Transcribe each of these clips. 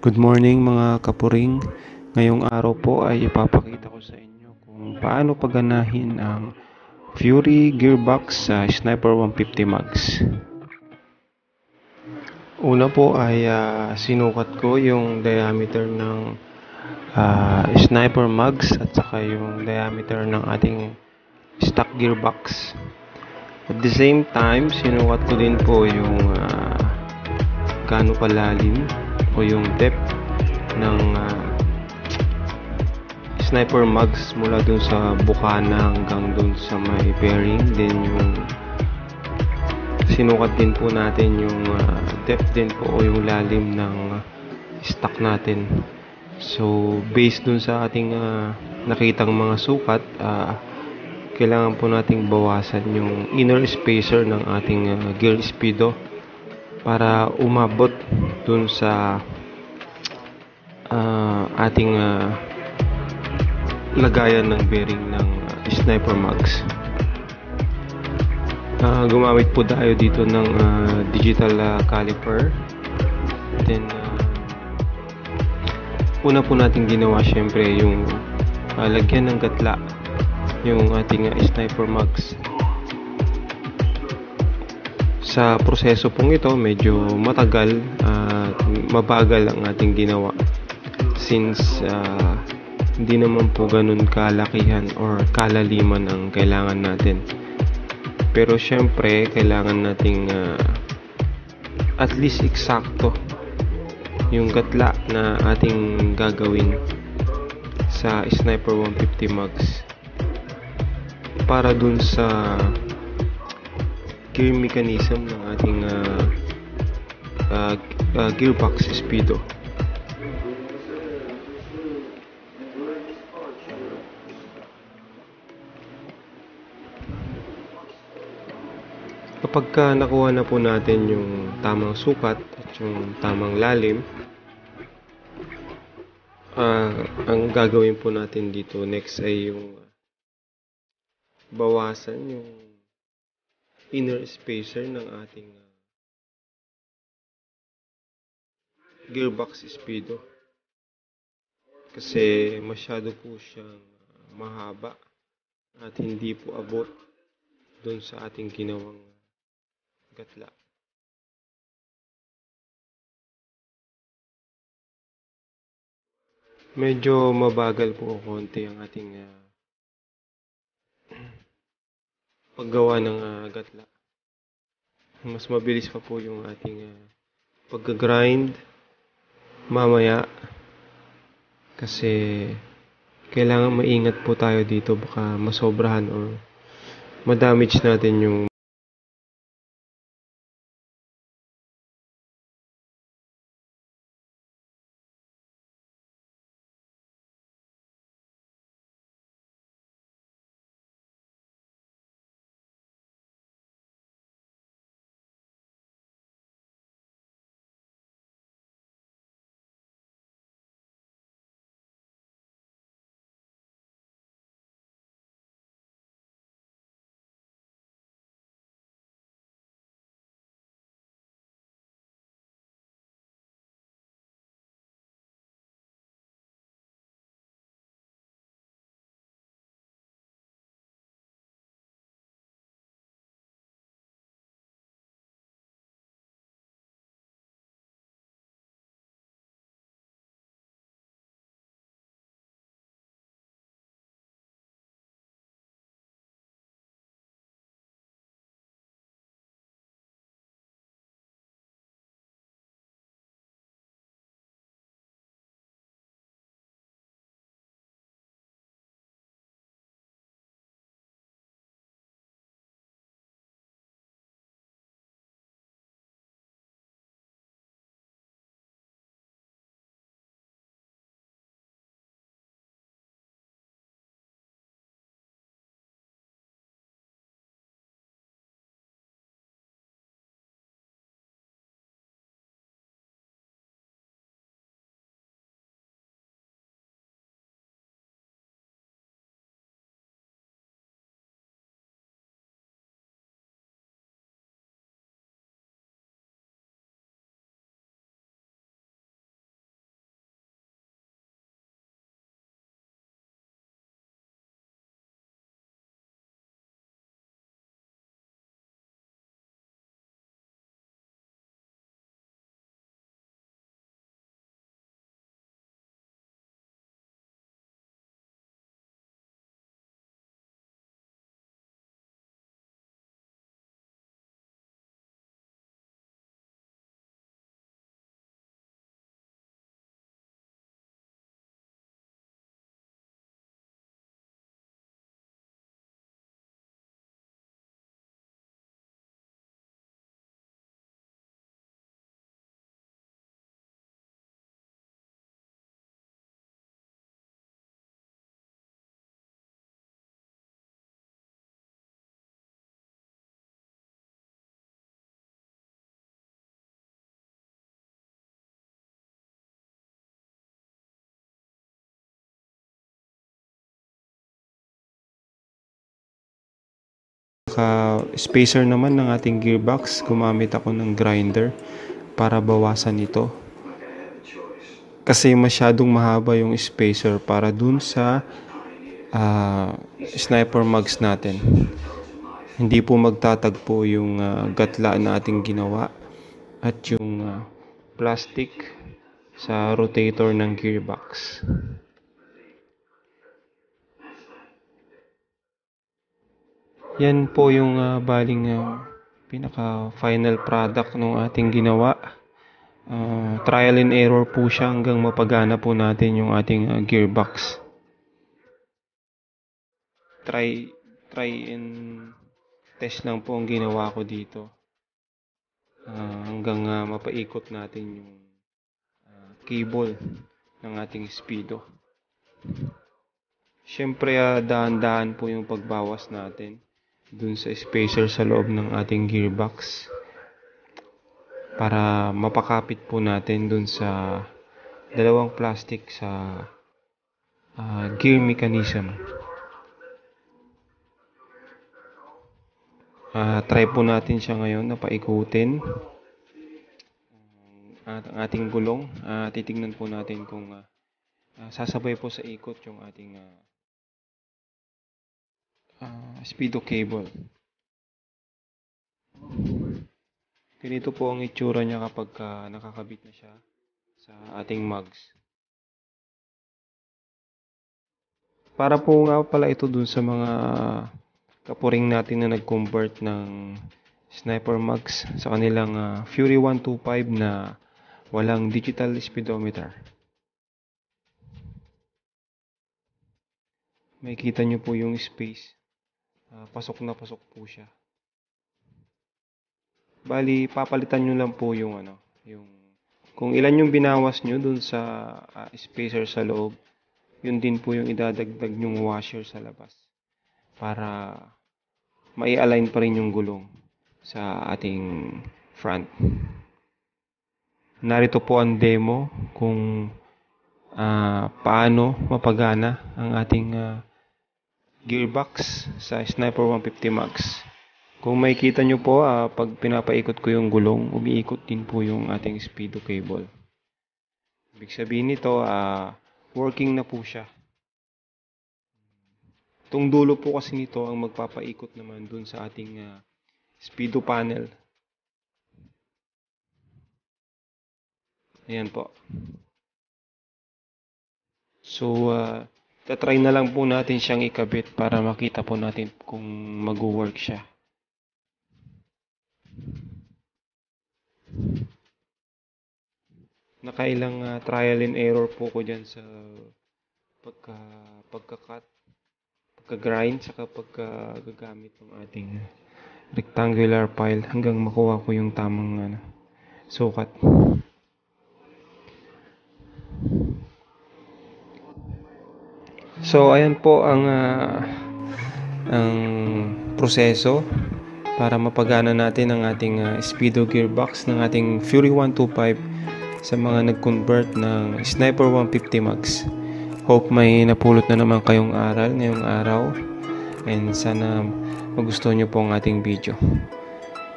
Good morning mga kapuring. Ngayong araw po ay ipapakita ko sa inyo kung paano paganahin ang Fury Gearbox sa Sniper 150 Mags. Una po ay sinukat ko yung diameter ng Sniper Mags at saka yung diameter ng ating stock gearbox. At the same time, sinukat ko din po yung gaano kalalim o yung depth ng Sniper Mags mula dun sa bukana hanggang dun sa may bearing. Then yung sinukat din po natin yung depth din po o yung lalim ng stock natin. So based dun sa ating nakitang mga sukat, kailangan po nating bawasan yung inner spacer ng ating gear speedo para umabot dun sa ating lagayan ng bearing ng Sniper Mags. Gumamit po tayo dito ng digital caliper. Then una po natin ginawa syempre yung lagyan ng gatla yung ating Sniper Mags. Sa proseso pong ito medyo matagal at mabagal ang ating ginawa since hindi naman po ganun kalakihan or kalaliman ang kailangan natin. Pero syempre kailangan nating at least eksakto yung gatla na ating gagawin sa Sniper 150 Mags para dun sa gear mechanism ng ating gearbox speedo. Kapag nakuha na po natin yung tamang sukat at yung tamang lalim, ang gagawin po natin dito next ay yung bawasan yung inner spacer ng ating gearbox speedo kasi masyado po siyang mahaba at hindi po abot dun sa ating ginawang gatla. Medyo mabagal po konti ang ating paggawa ng gatla. Mas mabilis pa po yung ating pagga-grind mamaya kasi kailangan maingat po tayo dito, baka masobrahan or ma-damage natin yung pinaka spacer naman ng ating gearbox, gumamit ako ng grinder para bawasan ito. Kasi masyadong mahaba yung spacer para dun sa sniper mugs natin. Hindi po magtatagpo yung gatla na ating ginawa at yung plastic sa rotator ng gearbox. Yan po yung baling pinaka final product ng ating ginawa. Trial and error po siya hanggang mapagana po natin yung ating gearbox. Try and test lang po ang ginawa ko dito. Hanggang mapaikot natin yung cable ng ating speedo. Siyempre, dahan-dahan po yung pagbawas natin dun sa spacer sa loob ng ating gearbox para mapakapit po natin dun sa dalawang plastic sa gear mechanism. Try po natin siya ngayon na paikutin ang ating gulong. Titignan po natin kung sasabay po sa ikot yung ating speedo cable. Ganito po ang itsura niya kapag nakakabit na siya sa ating mugs. Para po nga pala ito dun sa mga kapuring natin na nag-convert ng sniper mugs sa kanilang Fury 125 na walang digital speedometer. Makikita nyo po yung space. Pasok na pasok po siya. Bali, papalitan nyo lang po yung kung ilan yung binawas nyo dun sa spacer sa loob, yun din po yung idadagdag yung washer sa labas para mai-align pa rin yung gulong sa ating front. Narito po ang demo kung paano mapagana ang ating gearbox sa Sniper 150 Max. Kung makikita nyo po, pag pinapaikot ko yung gulong, umiikot din po yung ating speedo cable. Ibig sabihin nito, working na po siya. Itong dulo po kasi nito ang magpapaikot naman dun sa ating speedo panel. Ayan po. So, tatry na lang po natin siyang ikabit para makita po natin kung mag-work siya. Nakailang trial and error po ko dyan sa pagka-cut, pagka-grind, saka pagka-gagamit ng ating rectangular file hanggang makuha ko yung tamang sukat. So, ayan po ang proseso para mapagana natin ang ating speedo gearbox ng ating Fury 125 sa mga nag-convert ng Sniper 150 Max. Hope may napulot na naman kayong aral ngayong araw and sana magustuhan nyo po ang ating video.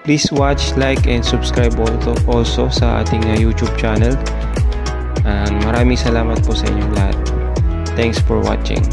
Please watch, like, and subscribe also sa ating YouTube channel. And maraming salamat po sa inyong lahat. Thanks for watching.